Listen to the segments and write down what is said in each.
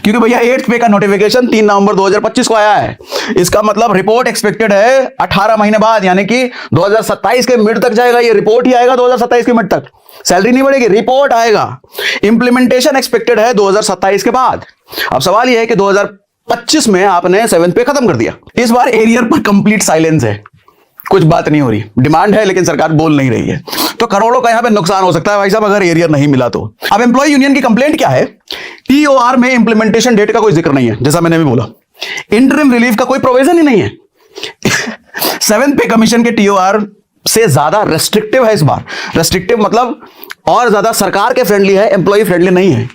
क्योंकि भैया 8th पे का नोटिफिकेशन 3 नवंबर 2025 को आया है। इसका मतलब रिपोर्ट एक्सपेक्टेड है 18 महीने बाद, यानी कि 2027 के मिड तक जाएगा। ये रिपोर्ट ही आएगा 2027 के मिड तक, सैलरी नहीं बढ़ेगी, रिपोर्ट आएगा। इंप्लीमेंटेशन एक्सपेक्टेड है 2027 के बाद। अब सवाल यह है कि 2025 में आपने 7th पे खत्म कर दिया। इस बार एरियर पर कंप्लीट साइलेंस है, कुछ बात नहीं हो रही। डिमांड है लेकिन सरकार बोल नहीं रही है, तो करोड़ों का यहां पे नुकसान हो सकता है भाई साहब अगर एरियर नहीं मिला तो। अब एम्प्लॉय यूनियन की कंप्लेंट क्या है? टीओआर में इंप्लीमेंटेशन डेट का कोई जिक्र नहीं है, जैसा मैंने अभी बोला। इंटरिम रिलीफ का कोई प्रोविजन ही नहीं है। 7th पे कमीशन के टीओआर से ज्यादा रेस्ट्रिक्टिव है इस बार। रेस्ट्रिक्टिव मतलब और ज्यादा सरकार के फ्रेंडली है, एम्प्लॉय फ्रेंडली नहीं है।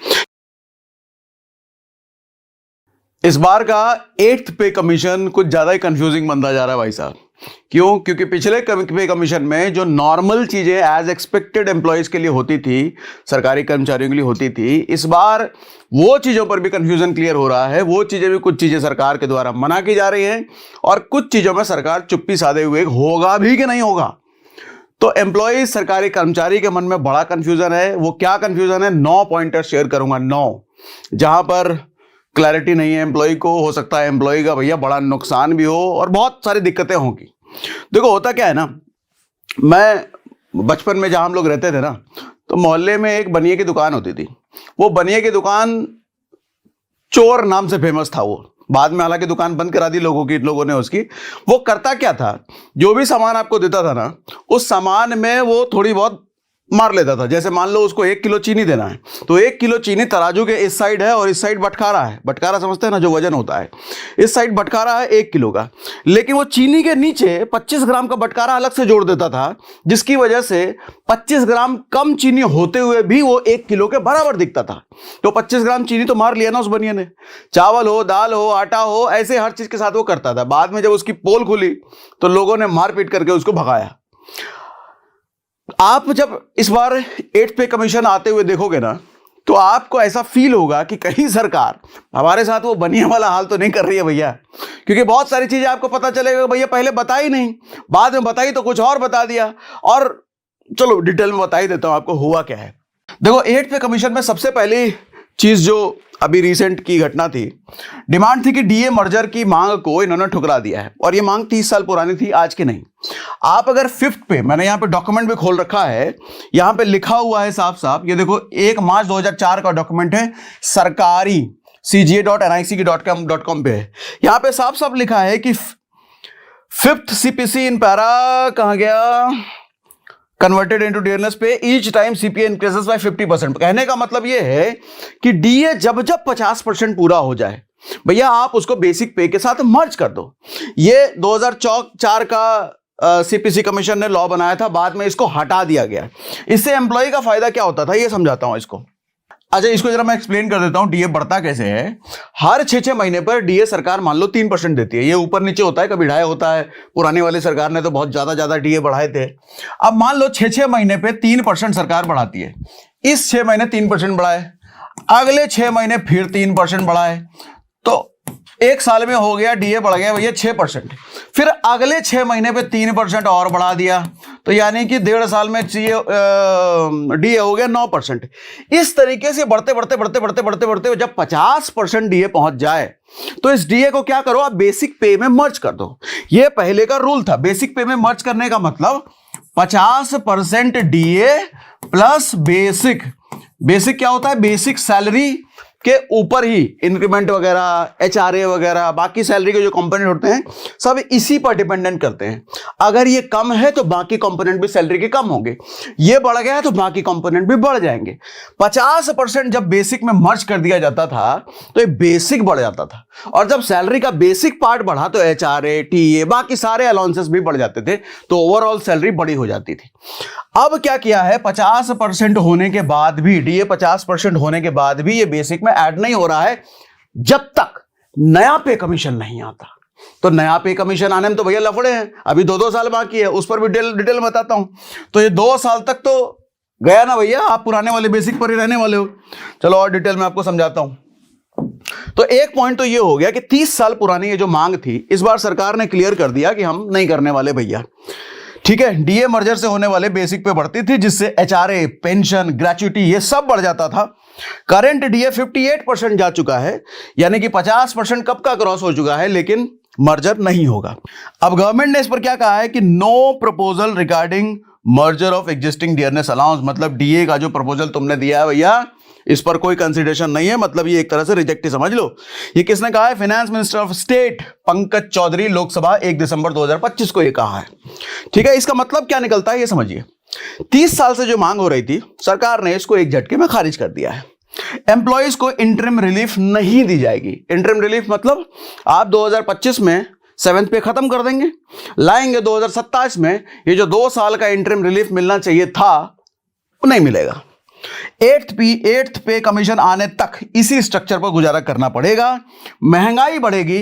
इस बार का 8th पे कमीशन कुछ ज्यादा ही कंफ्यूजिंग बनता जा रहा है भाई साहब। क्यों? क्योंकि पिछले पे कमीशन में जो नॉर्मल चीजें एज एक्सपेक्टेड एम्प्लॉयज के लिए होती थी, सरकारी कर्मचारियों के लिए होती थी, इस बार वो चीजों पर भी कंफ्यूजन क्लियर हो रहा है। वो चीजें भी, कुछ चीजें सरकार के द्वारा मना की जा रही हैं और कुछ चीजों में सरकार चुप्पी साधे हुए होगा भी कि नहीं होगा। तो एम्प्लॉय, सरकारी कर्मचारी के मन में बड़ा कंफ्यूजन है। वो क्या कंफ्यूजन है? 9 पॉइंटर शेयर करूंगा, 9 जहां पर क्लैरिटी नहीं है एम्प्लॉय को। हो सकता है एम्प्लॉय का भैया बड़ा नुकसान भी हो और बहुत सारी दिक्कतें होंगी। देखो होता क्या है ना, मैं बचपन में जहां हम लोग रहते थे ना, तो मोहल्ले में एक बनिए की दुकान होती थी। वो बनिए की दुकान चोर नाम से फेमस था वो। बाद में हालांकि दुकान बंद करा दी लोगों ने उसकी। वो करता क्या था, जो भी सामान आपको देता था ना, उस सामान में वो थोड़ी बहुत मार लेता था। जैसे मान लो उसको 1 किलो चीनी देना है, तो 1 किलो चीनी तराजू के इस साइड है और इस साइड बटखारा है। बटखारा समझते हैं ना, जो वजन होता है। इस साइड बटखारा है 1 किलो का, लेकिन वो चीनी के नीचे 25 ग्राम का बटखारा अलग से जोड़ देता था, जिसकी वजह से 25 ग्राम कम चीनी होते हुए भी वो 1 किलो के बराबर दिखता था। तो 25 ग्राम चीनी तो मार लिया ना उस बनिए ने। चावल हो, दाल हो, आटा हो, ऐसे हर चीज के साथ वो करता था। बाद में जब उसकी पोल खुली तो लोगों ने मारपीट करके उसको भगाया। आप जब इस बार 8th पे कमीशन आते हुए देखोगे ना, तो आपको ऐसा फील होगा कि कहीं सरकार हमारे साथ वो बनिए वाला हाल तो नहीं कर रही है भैया। क्योंकि बहुत सारी चीजें आपको पता चलेगा भैया पहले बताई नहीं, बाद में बताई तो कुछ और बता दिया। और चलो डिटेल में बता ही देता हूं आपको हुआ क्या है। देखो 8th पे कमीशन में सबसे पहली चीज जो अभी रिसेंट की घटना थी, डिमांड थी कि डीए मर्जर की मांग को इन्होंने ठुकरा दिया है। और ये मांग 30 साल पुरानी थी, आज की नहीं। आप अगर 5th पे, मैंने यहां पे डॉक्यूमेंट भी खोल रखा है, यहां पे लिखा हुआ है साफ साफ, ये देखो 1 मार्च 2004 का डॉक्यूमेंट है, सरकारी cga.nic.com पे है। यहां पे साफ साफ लिखा है कि 5th CPC इन पैरा कहां गया, कन्वर्टेड इनटू डियरनेस पे each time CPA increases by 50%। कहने का मतलब ये है कि डीए जब जब 50% पूरा हो जाए भैया, आप उसको बेसिक पे के साथ मर्ज कर दो। ये 2004 का सीपीसी कमीशन ने लॉ बनाया था, बाद में इसको हटा दिया गया। इससे एम्प्लॉय का फायदा क्या होता था ये समझाता हूं इसको। अच्छा, इसको जरा मैं एक्सप्लेन कर देता हूं डीए बढ़ता कैसे है। हर 6-6 महीने पर डीए सरकार मान लो 3% देती है। ये ऊपर नीचे होता है, कभी ढाई होता है। पुरानी वाली सरकार ने तो बहुत ज्यादा डीए बढ़ाए थे। अब मान लो 6-6 महीने पे 3% सरकार बढ़ाती है। इस 6 महीने 3% बढ़ाए, अगले 6 महीने फिर 3% बढ़ाए, तो 1 साल में हो गया डीए बढ़ गया भैया 6%। फिर अगले 6 महीने पे 3% और बढ़ा दिया, तो यानी कि 1.5 साल में डीए हो गया 9%। इस तरीके से बढ़ते बढ़ते जब 50% डीए पहुंच जाए, तो इस डीए को क्या करो, आप बेसिक पे में मर्ज कर दो। ये पहले का रूल था। बेसिक पे में मर्ज करने का मतलब 50% डीए प्लस बेसिक। बेसिक क्या होता है? बेसिक सैलरी के ऊपर ही इंक्रीमेंट वगैरह, एचआरए वगैरह, बाकी सैलरी के जो कंपोनेंट होते हैं सब इसी पर डिपेंडेंट करते हैं। अगर ये कम है तो बाकी कंपोनेंट भी सैलरी के कम होंगे, ये बढ़ गया है तो बाकी कंपोनेंट भी बढ़ जाएंगे। 50% जब बेसिक में मर्ज कर दिया जाता था तो ये बेसिक बढ़ जाता था, और जब सैलरी का बेसिक पार्ट बढ़ा तो एचआरए, टीए, बाकी सारे अलाउंसेस भी बढ़ जाते थे, तो ओवरऑल सैलरी बड़ी हो जाती थी। अब क्या किया है, 50% होने के बाद भी, डीए 50% होने के बाद भी ये बेसिक में ऐड नहीं हो रहा है जब तक नया पे कमीशन नहीं आता। तो नया पे कमीशन आने में तो भैया लफड़े हैं, अभी 2-2 साल बाकी है, उस पर भी डिटेल बताता हूं। तो ये 2 साल तक तो गया ना भैया, आप पुराने वाले बेसिक पर ही रहने वाले हो। चलो और डिटेल में आपको समझाता हूं। तो एक पॉइंट तो ये हो गया कि 30 साल पुरानी ये जो मांग थी, इस बार सरकार ने क्लियर कर दिया कि हम नहीं करने वाले भैया। ठीक है, डीए मर्जर से होने वाले बेसिक पे बढ़ती थी, जिससे एचआरए, पेंशन, ग्रेच्युटी ये सब बढ़ जाता था। करंट डीए 58% जा चुका है, यानी कि 50% कब का क्रॉस हो चुका है, लेकिन मर्जर नहीं होगा। अब गवर्नमेंट ने इस पर क्या कहा है कि no proposal regarding merger of existing dearness allowance, मतलब डीए का जो प्रपोजल तुमने दिया है भैया इस पर कोई कंसिडरेशन नहीं है, मतलब ये एक तरह से रिजेक्ट ही समझ लो। ये किसने कहा है? Finance minister of state Pankaj Chaudhary, Lok Sabha 1 दिसंबर 2025 को ये कहा है। ठीक है, इसका मतलब क्या निकलता है ये समझिए। 30 साल से जो मांग हो रही थी, सरकार ने इसको एक झटके में खारिज कर दिया है। एम्प्लॉयज को इंटरिम रिलीफ नहीं दी जाएगी। इंटरिम रिलीफ मतलब आप 2025 में 7th पे खत्म कर देंगे, लाएंगे 2027 में, ये जो 2 साल का इंटरिम रिलीफ मिलना चाहिए था वो नहीं मिलेगा। 8th पे कमीशन आने तक इसी स्ट्रक्चर पर गुजारा करना पड़ेगा। महंगाई बढ़ेगी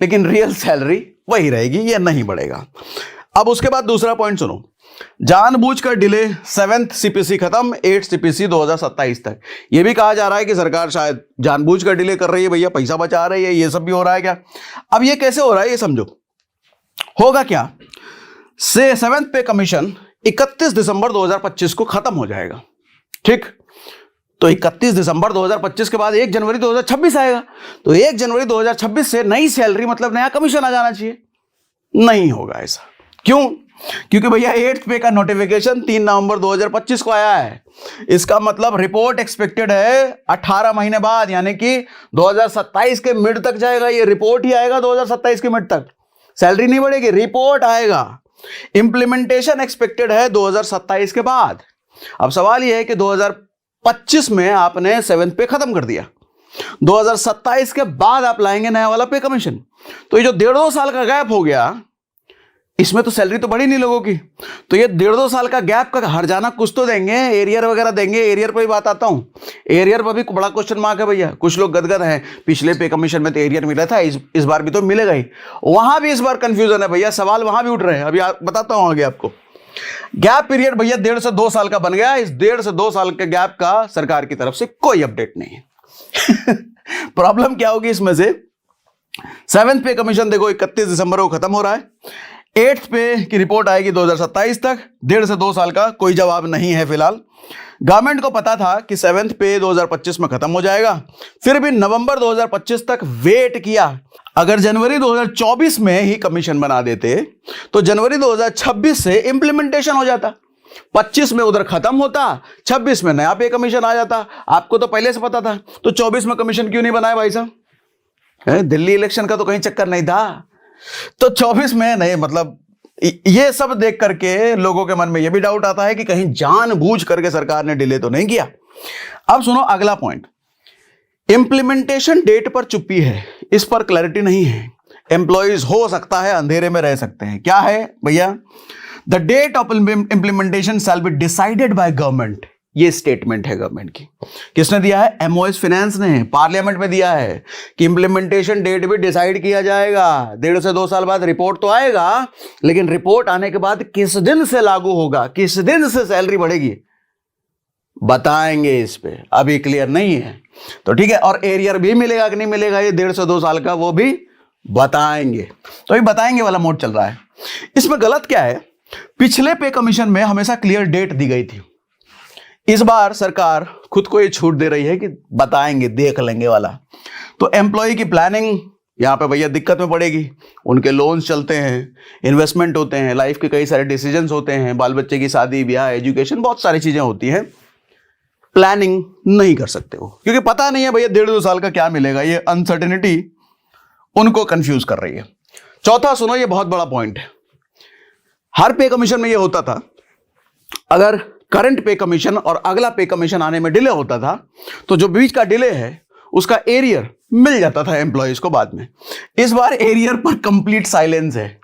लेकिन रियल सैलरी वही रहेगी, ये नहीं बढ़ेगा। अब उसके बाद दूसरा पॉइंट सुनो, जानबूझकर डिले 7th सीपीसी खत्म, 8th सीपीसी 2027 तक। ये भी कहा जा रहा है कि सरकार शायद जानबूझकर डिले कर रही है, भैया पैसा बचा रही है, ये सब भी हो रहा है क्या? अब ये कैसे हो रहा है ये समझो। होगा क्या से 7th पे कमीशन 31 दिसंबर 2025 को खत्म हो जाएगा। ठीक, तो 31 दिसंबर 2025 के बाद 1 जनवरी 2026 आएगा, तो 1 जनवरी 2026 से नई सैलरी मतलब नया कमीशन आ जाना चाहिए। नहीं होगा ऐसा। क्यों? क्योंकि भैया 8th पे का नोटिफिकेशन 3 नवंबर 2025 को आया है। इसका मतलब रिपोर्ट एक्सपेक्टेड है 18 महीने बाद, यानी कि 2027 के मिड तक जाएगा। ये रिपोर्ट ही आएगा 2027 के मिड तक, सैलरी नहीं बढ़ेगी, रिपोर्ट आएगा। इंप्लीमेंटेशन एक्सपेक्टेड है 2027 के बाद। अब सवाल यह है कि 2025 में आपने 7th पे खत्म कर दिया, 2027 के बाद आप लाएंगे नया वाला पे कमीशन, तो ये जो 1.5-2 साल का गैप हो गया, इसमें तो सैलरी तो बढ़ी नहीं लोगों की, तो ये 1.5-2 साल का गैप का हर्जाना कुछ तो देंगे, एरियर वगैरह देंगे। एरियर पर भी बात आता हूं, एरियर पर भी बड़ा क्वेश्चन मार्क है भैया। कुछ लोग गदगद हैं, पिछले पे कमीशन में तो एरियर मिला था, इस बार भी तो मिलेगा ही। वहां भी इस बार कंफ्यूजन है भैया, सवाल वहां भी उठ रहे हैं, अभी बताता हूं आगे आपको। गैप पीरियड भैया 1.5 से 2 साल का बन गया। इस 1.5 से 2 साल के गैप का सरकार की तरफ से कोई अपडेट नहीं है। प्रॉब्लम क्या होगी इसमें से? 7th पे कमीशन देखो 31 दिसंबर को खत्म हो रहा है, 8th पे की रिपोर्ट आएगी 2027 तक, 1.5 से 2 साल का कोई जवाब नहीं है फिलहाल। गवर्नमेंट को पता था कि 7th पे 2025 में खत्म हो जाएगा, फिर भी नवंबर 2025 तक वेट किया। अगर जनवरी 2024 में ही कमीशन बना देते तो जनवरी 2026 से इंप्लीमेंटेशन हो जाता, 25 में उधर खत्म होता, 26 में नया पे कमीशन आ जाता। आपको तो पहले से पता था, तो 24 में कमीशन क्यों नहीं बनाया भाई साहब? दिल्ली इलेक्शन का तो कहीं चक्कर नहीं था, तो 24 में नहीं। मतलब ये सब देख करके लोगों के मन में ये भी डाउट आता है कि कहीं जानबूझ करके सरकार ने डिले तो नहीं किया। अब सुनो अगला पॉइंट, इंप्लीमेंटेशन डेट पर चुप्पी है, इस पर क्लैरिटी नहीं है। एम्प्लॉइज हो सकता है अंधेरे में रह सकते हैं। क्या है भैया? The date of implementation shall be decided by government. ये स्टेटमेंट है गवर्नमेंट की। किसने दिया है? एमओएस फाइनेंस ने पार्लियामेंट में दिया है कि इंप्लीमेंटेशन डेट भी डिसाइड किया जाएगा। 1.5 से 2 साल बाद रिपोर्ट तो आएगा, लेकिन रिपोर्ट आने के बाद किस दिन से लागू होगा, किस दिन से सैलरी बढ़ेगी, बताएंगे। इस पे अभी क्लियर नहीं है, तो ठीक है। और एरियर भी मिलेगा कि नहीं मिलेगा ये 1.5 से 2 साल का, वो भी बताएंगे। तो ये बताएंगे वाला मोड चल रहा है। इसमें गलत क्या है? पिछले पे कमीशन में हमेशा क्लियर डेट दी गई थी, इस बार सरकार खुद को ये छूट दे रही है कि बताएंगे, देख लेंगे वाला। तो एम्प्लॉय की प्लानिंग यहां पे भैया दिक्कत में पड़ेगी। उनके लोन्स चलते हैं, इन्वेस्टमेंट होते हैं, लाइफ के कई सारे डिसीजंस होते हैं, बाल बच्चे की शादी ब्याह, एजुकेशन, बहुत सारी चीजें होती हैं। प्लानिंग नहीं कर सकते हो क्योंकि पता नहीं है भैया 1.5-2 साल का क्या मिलेगा। ये अनसर्टेनिटी उनको कंफ्यूज कर रही है। चौथा सुनो, ये बहुत बड़ा पॉइंट है। हर पे कमीशन में ये होता था, अगर करंट पे कमीशन और अगला पे कमीशन आने में डिले होता था तो जो बीच का डिले है उसका एरियर मिल जाता था एम्प्लॉयज को बाद में। इस बार एरियर पर कंप्लीट साइलेंस है,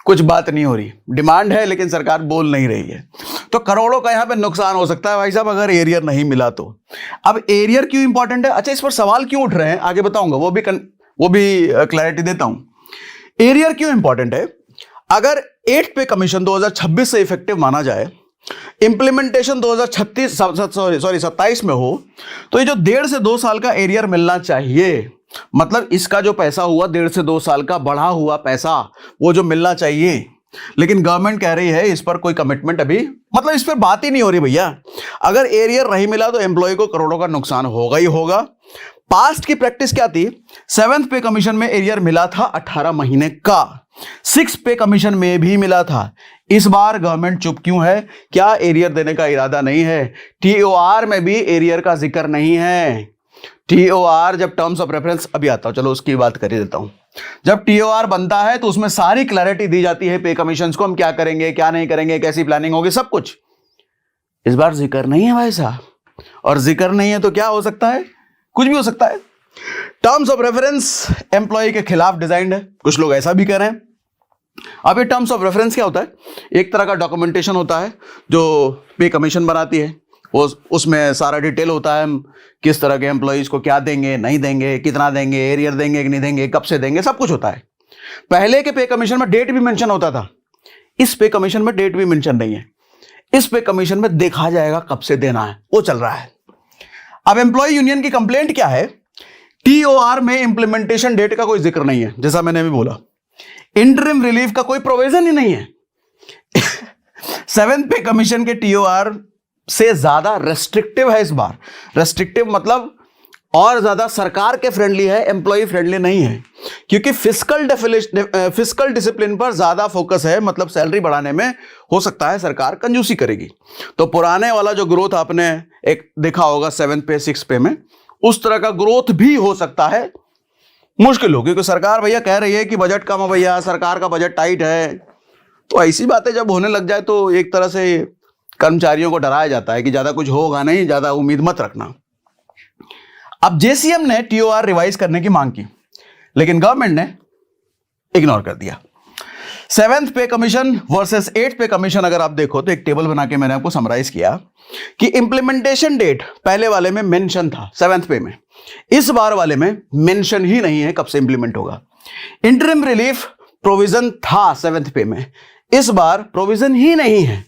कुछ बात नहीं हो रही। डिमांड है लेकिन सरकार बोल नहीं रही है, तो करोड़ों का यहां पे नुकसान हो सकता है भाई साहब अगर एरियर नहीं मिला तो। अब एरियर क्यों इंपॉर्टेंट है? अच्छा, इस पर सवाल क्यों उठ रहे हैं आगे बताऊंगा, वो भी क्लैरिटी देता हूं। एरियर क्यों इंपॉर्टेंट है? अगर 8th पे कमीशन 2026 से इफेक्टिव माना जाए, इंप्लीमेंटेशन 2027 में हो, तो ये जो 1.5 से 2 साल का एरियर मिलना चाहिए, मतलब इसका जो पैसा हुआ 1.5 से 2 साल का बढ़ा हुआ पैसा, वो जो मिलना चाहिए, लेकिन गवर्नमेंट कह रही है इस पर कोई कमिटमेंट अभी, मतलब इस पर बात ही नहीं हो रही भैया। अगर एरियर नहीं मिला तो एम्प्लॉय को करोड़ों का नुकसान होगा ही होगा। पास्ट की प्रैक्टिस क्या थी, 7th पे कमीशन में एरियर मिला था 18 महीने का, 6 पे कमीशन में भी मिला था। इस बार गवर्नमेंट चुप क्यों है? क्या एरियर देने का इरादा नहीं है? टीओआर में भी एरियर का जिक्र नहीं है। टीओआर जब टर्म्स ऑफ रेफरेंस, अभी आता हूं, चलो उसकी बात कर ही देता हूं। जब टीओआर बनता है तो उसमें सारी क्लैरिटी दी जाती है पे कमीशन को, हम क्या करेंगे क्या नहीं करेंगे, कैसी प्लानिंग होगी, सब कुछ। इस बार जिक्र नहीं है भाई साहब, और जिक्र नहीं है तो क्या हो सकता है? कुछ भी हो सकता है। टर्म्स ऑफ रेफरेंस एम्प्लॉय के खिलाफ डिजाइंड है, कुछ लोग ऐसा भी कह रहे हैं। अब ये टर्म्स ऑफ रेफरेंस क्या होता है? एक तरह का डॉक्यूमेंटेशन होता है जो पे कमीशन बनाती है, उसमें सारा डिटेल होता है, किस तरह के एम्प्लॉइज को क्या देंगे नहीं देंगे, कितना देंगे, एरियर देंगे कि नहीं देंगे, कब से देंगे, सब कुछ होता है। पहले के पे कमीशन में डेट भी मेंशन होता था, इस पे कमीशन में डेट भी मेंशन नहीं है। इस पे कमीशन में देखा जाएगा कब से देना है, वो चल रहा है। अब एम्प्लॉय यूनियन की कंप्लेंट क्या है? टीओआर में इंप्लीमेंटेशन डेट का कोई जिक्र नहीं है, जैसा मैंने अभी बोला। इंटरिम रिलीफ का कोई प्रोविजन ही नहीं है। 7th पे कमीशन के टीओआर से ज्यादा रेस्ट्रिक्टिव है इस बार। रेस्ट्रिक्टिव मतलब और ज्यादा सरकार के फ्रेंडली है, एम्प्लॉय फ्रेंडली नहीं है, क्योंकि फिस्कल डिसिप्लिन पर ज्यादा फोकस है। मतलब सैलरी बढ़ाने में हो सकता है सरकार कंजूसी करेगी। तो पुराने वाला जो ग्रोथ आपने एक देखा होगा 7th पे 6th पे में, उस तरह का ग्रोथ भी हो सकता है, मुश्किल हो, क्योंकि सरकार भैया कह रही है कि बजट कम है भैया, सरकार का बजट टाइट है। तो ऐसी बातें जब होने लग जाए तो एक तरह से कर्मचारियों को डराया जाता है कि ज्यादा कुछ होगा नहीं, ज्यादा उम्मीद मत रखना। अब जेसीएम ने टीओआर रिवाइज करने की मांग की, लेकिन गवर्नमेंट ने इग्नोर कर दिया। 7th पे कमीशन वर्सेस 8th पे कमीशन अगर आप देखो तो एक टेबल बना के मैंने आपको समराइज किया कि इंप्लीमेंटेशन डेट पहले वाले में मेंशन था 7th पे में, इस बार वाले में मेंशन ही नहीं है कब से इंप्लीमेंट होगा। इंटरिम रिलीफ प्रोविजन था 7th पे में, इस बार प्रोविजन ही नहीं है।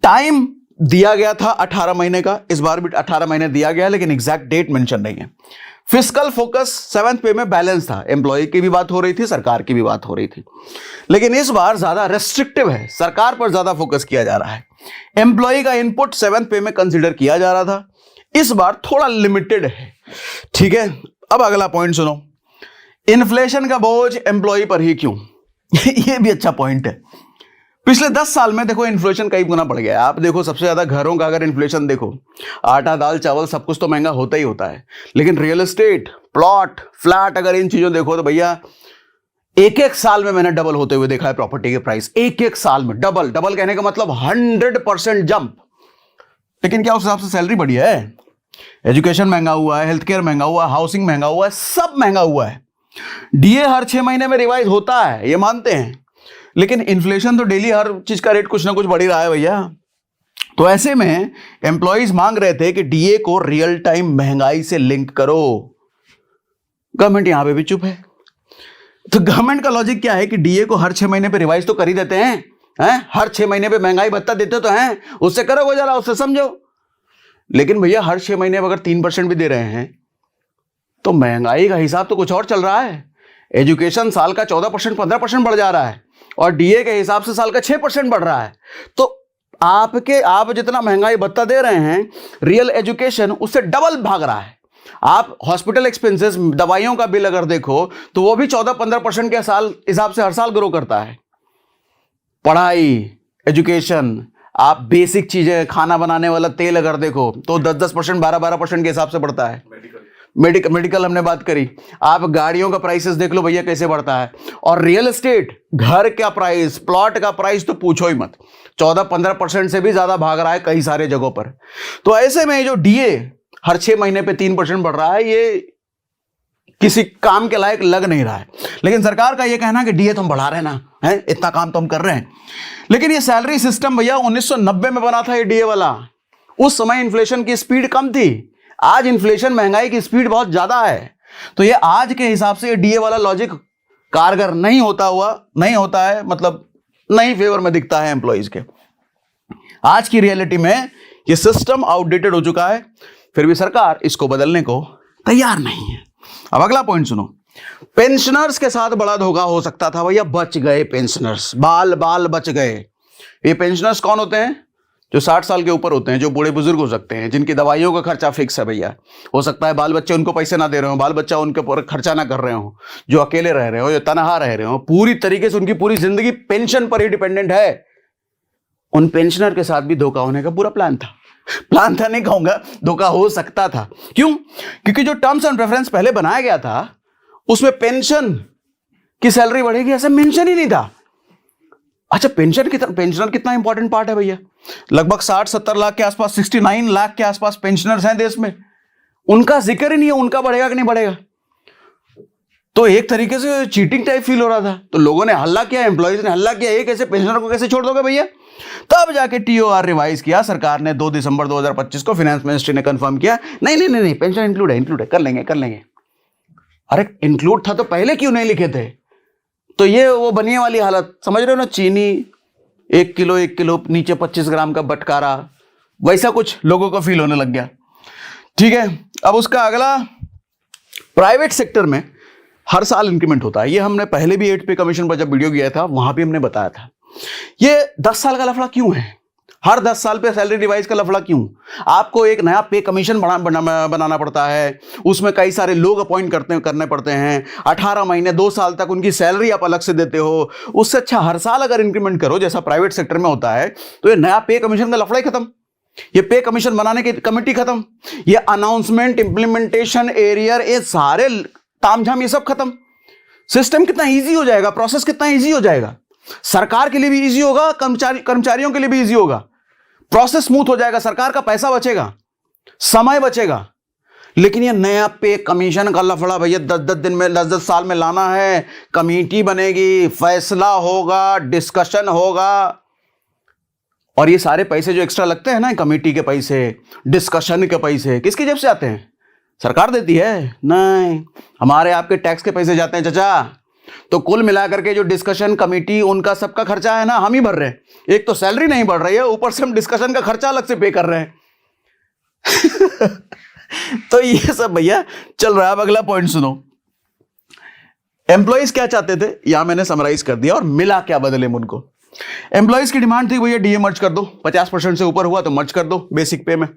टाइम दिया गया था 18 महीने का, इस बार भी 18 महीने दिया गया, लेकिन एग्जैक्ट डेट मेंशन नहीं है। फिस्कल फोकस 7th पे में बैलेंस था, एम्प्लॉय की भी बात हो रही थी, सरकार की भी बात हो रही थी, लेकिन इस बार ज्यादा रेस्ट्रिक्टिव है, सरकार पर ज्यादा फोकस किया जा रहा है। एम्प्लॉय का इनपुट 7th पे में कंसीडर किया जा रहा था, इस बार थोड़ा लिमिटेड है। ठीक है, अब अगला पॉइंट सुनो, इन्फ्लेशन का बोझ एम्प्लॉय पर ही क्यों? ये भी अच्छा पॉइंट है। पिछले 10 साल में देखो इन्फ्लेशन कई गुना बढ़ गया है। आप देखो सबसे ज्यादा घरों का अगर इन्फ्लेशन देखो, आटा दाल चावल सब कुछ तो महंगा होता ही होता है, लेकिन रियल एस्टेट, प्लॉट, फ्लैट, अगर इन चीजों देखो तो भैया एक एक साल में मैंने डबल होते हुए देखा है प्रॉपर्टी के प्राइस। एक एक साल में डबल, डबल कहने का मतलब 100% जंप। लेकिन क्या उस हिसाब से सैलरी बढ़ी है? एजुकेशन महंगा हुआ है, हेल्थ केयर महंगा हुआ है, हाउसिंग महंगा हुआ है, सब महंगा हुआ है। डीए हर 6 महीने में रिवाइज होता है, ये मानते हैं, लेकिन इन्फ्लेशन तो डेली हर चीज का रेट कुछ ना कुछ बढ़ ही रहा है भैया। तो ऐसे में एम्प्लॉइज मांग रहे थे कि डीए को रियल टाइम महंगाई से लिंक करो। गवर्नमेंट यहां पे भी चुप है। तो गवर्नमेंट का लॉजिक क्या है कि डीए को हर 6 महीने पे रिवाइज तो कर ही देते हैं, हर 6 महीने पे महंगाई भत्ता देते तो हैं, उससे करो गुजारा, उससे समझो। लेकिन भैया हर 6 महीने में अगर 3% भी दे रहे हैं तो महंगाई का हिसाब तो कुछ और चल रहा है। एजुकेशन साल का 14% 15% बढ़ जा रहा है, और डीए के हिसाब से साल का 6% बढ़ रहा है। तो आप जितना महंगाई भत्ता दे रहे हैं, रियल एजुकेशन उससे डबल भाग रहा है। आप हॉस्पिटल एक्सपेंसेस, दवाइयों का बिल अगर देखो तो वो भी 14-15% के साल हिसाब से हर साल ग्रो करता है। पढ़ाई, एजुकेशन, आप बेसिक चीजें, खाना बनाने वाला तेल अगर देखो तो 10-10%, 12-12% के हिसाब से बढ़ता है। मेडिकल हमने बात करी, आप गाड़ियों का प्राइसेस देख लो भैया कैसे बढ़ता है। और रियल एस्टेट, घर का प्राइस, प्लॉट का प्राइस तो पूछो ही मत, 14-15% से भी ज्यादा भाग रहा है कई सारे जगहों पर। तो ऐसे में जो डीए हर 6 महीने पे 3% बढ़ रहा है, ये किसी काम के लायक लग नहीं रहा है। लेकिन सरकार का ये कहना कि डीए तो हम बढ़ा रहे हैं ना, है इतना काम तो हम कर रहे हैं। लेकिन ये सैलरी सिस्टम भैया 1990 में बना था ये डीए वाला। उस समय इन्फ्लेशन की स्पीड कम थी, आज इन्फ्लेशन, महंगाई की स्पीड बहुत ज्यादा है। तो ये आज के हिसाब से डीए वाला लॉजिक कारगर नहीं होता है, मतलब नहीं फेवर में दिखता है एम्प्लॉइज के। आज की रियलिटी में ये सिस्टम आउटडेटेड हो चुका है, फिर भी सरकार इसको बदलने को तैयार नहीं है। अब अगला पॉइंट सुनो, पेंशनर्स के साथ बड़ा धोखा हो सकता था भैया, बच गए पेंशनर्स, बाल बाल बच गए। ये पेंशनर्स कौन होते हैं? जो 60 साल के ऊपर होते हैं, जो बूढ़े बुजुर्ग हो सकते हैं, जिनकी दवाइयों का खर्चा फिक्स है भैया। हो सकता है बाल बच्चे उनको पैसे ना दे रहे हो, बाल बच्चा उनके ऊपर खर्चा ना कर रहे हो, जो अकेले रह रहे हो, जो तनहा रह रहे हो, पूरी तरीके से उनकी पूरी जिंदगी पेंशन पर ही डिपेंडेंट है। उन पेंशनर के साथ भी धोखा होने का पूरा प्लान था। प्लान था नहीं कहूंगा, धोखा हो सकता था। क्यों? क्योंकि जो टर्म्स एंड प्रेफरेंस पहले बनाया गया था उसमें पेंशन की सैलरी बढ़ेगी ऐसा मेंशन ही नहीं था। अच्छा, पेंशनर कितना इंपॉर्टेंट पार्ट है भैया? लगभग 60-70 लाख के आसपास, 69 लाख के आसपास पेंशनर्स हैं देश में। उनका जिक्र ही नहीं है, उनका बढ़ेगा कि नहीं बढ़ेगा। तो एक तरीके से चीटिंग टाइप फील हो रहा था। तो लोगों ने हल्ला किया, एम्प्लॉइज ने हल्ला किया, एक ऐसे पेंशनर को कैसे छोड़ दोगे भैया? तब जाके टीओआर रिवाइज किया सरकार ने 2 दिसंबर 2025 को। फाइनेंस मिनिस्ट्री ने कंफर्म किया, नहीं, पेंशन इंक्लूड है, कर लेंगे। अरे इंक्लूड था तो पहले क्यों नहीं लिखे थे? तो ये वो बनिए वाली हालत, समझ रहे हो ना, चीनी 1 किलो नीचे 25 ग्राम का बटकारा, वैसा कुछ लोगों को फील होने लग गया। ठीक है, अब उसका अगला, प्राइवेट सेक्टर में हर साल इंक्रीमेंट होता है। ये हमने पहले भी 8 पे कमीशन पर जब वीडियो किया था वहां भी हमने बताया था। ये 10 साल का लफड़ा क्यों है? हर 10 साल पे सैलरी रिवाइज का लफड़ा क्यों? आपको एक नया पे कमीशन बनाना पड़ता है, उसमें कई सारे लोग अपॉइंट करने पड़ते हैं, 18 महीने 2 साल तक उनकी सैलरी आप अलग से देते हो। उससे अच्छा हर साल अगर इंक्रीमेंट करो जैसा प्राइवेट सेक्टर में होता है, तो ये नया पे कमीशन का लफड़ा ही खत्म, ये पे कमीशन बनाने की कमेटी खत्म, ये अनाउंसमेंट, इंप्लीमेंटेशन, एरियर, ये सारे तामझाम, ये सब खत्म। सिस्टम कितना ईजी हो जाएगा, प्रोसेस कितना ईजी हो जाएगा। सरकार के लिए भी इजी होगा, कर्मचारियों के लिए भी इजी होगा, प्रोसेस स्मूथ हो जाएगा, सरकार का पैसा बचेगा, समय बचेगा। लेकिन ये नया पे कमीशन का लफड़ा भैया 10-10 दिन में, 10-10 साल में लाना है। कमेटी बनेगी, फैसला होगा, डिस्कशन होगा, और ये सारे पैसे जो एक्स्ट्रा लगते हैं ना, कमेटी के पैसे, डिस्कशन के पैसे, किसकी जेब से आते हैं? सरकार देती है? नहीं, हमारे आपके टैक्स के पैसे जाते हैं चाचा। तो कुल मिलाकर के जो डिस्कशन कमेटी, उनका सबका खर्चा है ना, हम ही भर रहे हैं। एक तो सैलरी नहीं बढ़ रही है, ऊपर से हम डिस्कशन का खर्चा अलग से पे कर रहे हैं। तो ये सब भैया चल रहा है। अब अगला पॉइंट सुनो, एम्प्लॉइज क्या चाहते थे, यहां मैंने समराइज कर दिया, और मिला क्या बदले में उनको। एम्प्लॉइज की डिमांड थी भैया डीए मर्ज कर दो, 50% से ऊपर हुआ तो मर्ज कर दो बेसिक पे में,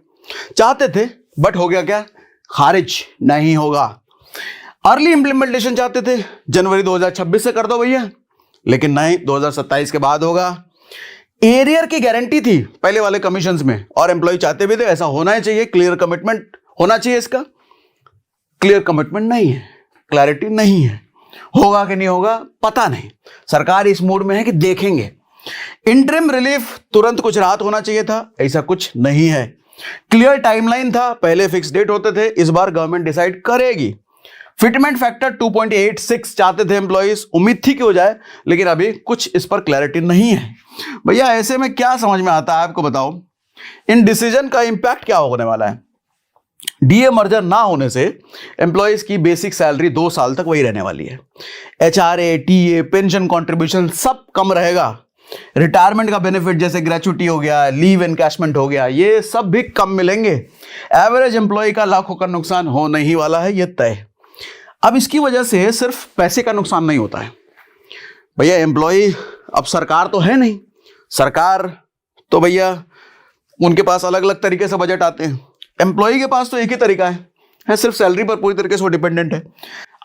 चाहते थे, बट हो गया क्या? खारिज, नहीं होगा। अर्ली इंप्लीमेंटेशन चाहते थे, जनवरी 2026 से कर दो भैया, लेकिन नहीं, 2027 के बाद होगा। एरियर की गारंटी थी पहले वाले कमीशंस में, और एम्प्लॉय चाहते भी थे ऐसा होना ही चाहिए, क्लियर कमिटमेंट होना चाहिए। इसका क्लियर कमिटमेंट नहीं है, क्लैरिटी नहीं है, होगा कि नहीं होगा पता नहीं। सरकार इस मूड में है कि देखेंगे। इंटरिम रिलीफ, तुरंत कुछ राहत होना चाहिए था, ऐसा कुछ नहीं है। क्लियर टाइमलाइन था, पहले फिक्स डेट होते थे, इस बार गवर्नमेंट डिसाइड करेगी। फिटमेंट फैक्टर 2.86 चाहते थे एम्प्लॉइज, उम्मीद थी कि हो जाए, लेकिन अभी कुछ इस पर क्लैरिटी नहीं है। भैया ऐसे में क्या समझ में आता है आपको बताओ, इन डिसीजन का इंपैक्ट क्या होने वाला है? डीए मर्जर ना होने से एम्प्लॉइज की बेसिक सैलरी 2 साल तक वही रहने वाली है। एचआरए, टीए, पेंशन कॉन्ट्रीब्यूशन सब कम रहेगा। रिटायरमेंट का बेनिफिट जैसे ग्रेचुइटी हो गया, लीव एनकैशमेंट हो गया, ये सब भी कम मिलेंगे। एवरेज एम्प्लॉय का लाखों का नुकसान होने ही वाला है, ये तय। अब इसकी वजह से सिर्फ पैसे का नुकसान नहीं होता है भैया। एम्प्लॉय, अब सरकार तो है नहीं, सरकार तो भैया उनके पास अलग अलग तरीके से बजट आते हैं। एम्प्लॉय के पास तो एक ही तरीका है, सिर्फ सैलरी पर पूरी तरीके से वो डिपेंडेंट है।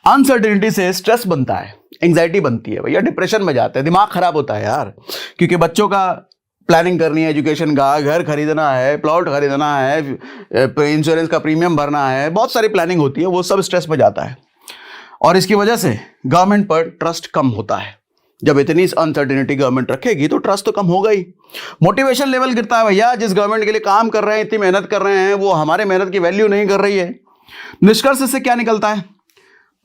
अनसर्टेनिटी से स्ट्रेस बनता है, एंग्जाइटी बनती है भैया, डिप्रेशन में जाते हैं, दिमाग खराब होता है यार, क्योंकि बच्चों का प्लानिंग करनी है, एजुकेशन का, घर खरीदना है, प्लॉट खरीदना है, इंश्योरेंस का प्रीमियम भरना है, बहुत सारी प्लानिंग होती है, वो सब स्ट्रेस में जाता है। और इसकी वजह से गवर्नमेंट पर ट्रस्ट कम होता है। जब इतनी अनसर्टेनिटी गवर्नमेंट रखेगी तो ट्रस्ट तो कम होगा ही, मोटिवेशन लेवल गिरता है भैया। जिस गवर्नमेंट के लिए काम कर रहे हैं, इतनी मेहनत कर रहे हैं, वो हमारे मेहनत की वैल्यू नहीं कर रही है। निष्कर्ष से क्या निकलता है?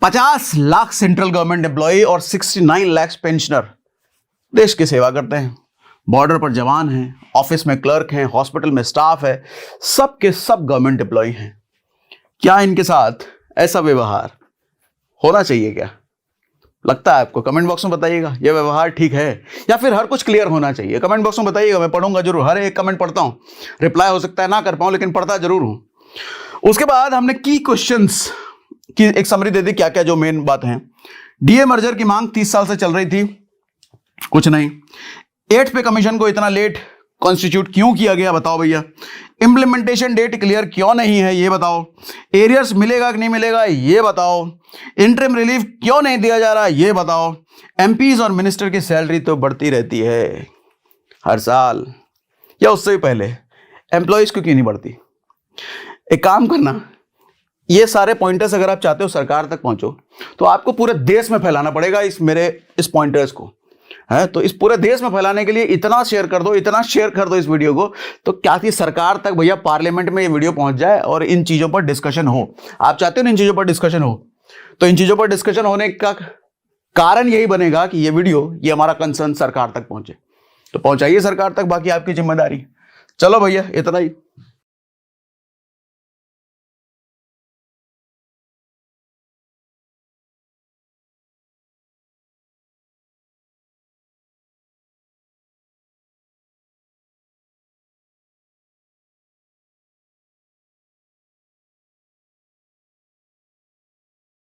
50 लाख सेंट्रल गवर्नमेंट एम्प्लॉय और 69 लाख पेंशनर देश की सेवा करते हैं। बॉर्डर पर जवान हैं, ऑफिस में क्लर्क हैं, हॉस्पिटल में स्टाफ है, सब के सब गवर्नमेंट एम्प्लॉय हैं। क्या इनके साथ ऐसा व्यवहार होना चाहिए? क्या लगता है आपको? कमेंट बॉक्स में बताइएगा, ये व्यवहार ठीक है या फिर हर कुछ क्लियर होना चाहिए? कमेंट बॉक्स में बताइएगा, मैं पढ़ूंगा जरूर, हर एक कमेंट पढ़ता हूं। रिप्लाई हो सकता है ना कर पाऊं, लेकिन पढ़ता जरूर हूं। उसके बाद हमने की क्वेश्चंस की एक समरी दे दी क्या क्या जो मेन बात है। डीए मर्जर की मांग 30 साल से चल रही थी, कुछ नहीं। 8 पे कमीशन को इतना लेट कॉन्स्टिट्यूट क्यों किया गया बताओ भैया। इंप्लीमेंटेशन डेट क्लियर क्यों नहीं है ये बताओ। एरियर्स मिलेगा कि नहीं मिलेगा ये बताओ। इंटरिम रिलीफ क्यों नहीं दिया जा रहा ये बताओ। एमपीज और मिनिस्टर की सैलरी तो बढ़ती रहती है हर साल या उससे भी पहले, एम्प्लॉयज को क्यों नहीं बढ़ती। एक काम करना, ये सारे पॉइंटर्स अगर आप चाहते हो सरकार तक पहुंचो तो आपको पूरे देश में फैलाना पड़ेगा इस पॉइंटर्स को, है तो इस पूरे देश में फैलाने के लिए इतना शेयर कर दो, इतना शेयर कर दो इस वीडियो को, तो क्या थी सरकार तक भैया पार्लियामेंट में ये वीडियो पहुंच जाए और इन चीजों पर डिस्कशन हो। आप चाहते हो ना इन चीजों पर डिस्कशन हो, तो इन चीजों पर डिस्कशन होने का कारण यही बनेगा कि ये वीडियो, ये हमारा कंसर्न सरकार तक पहुंचे। तो पहुंचाइए सरकार तक, बाकी आपकी जिम्मेदारी। चलो भैया इतना ही।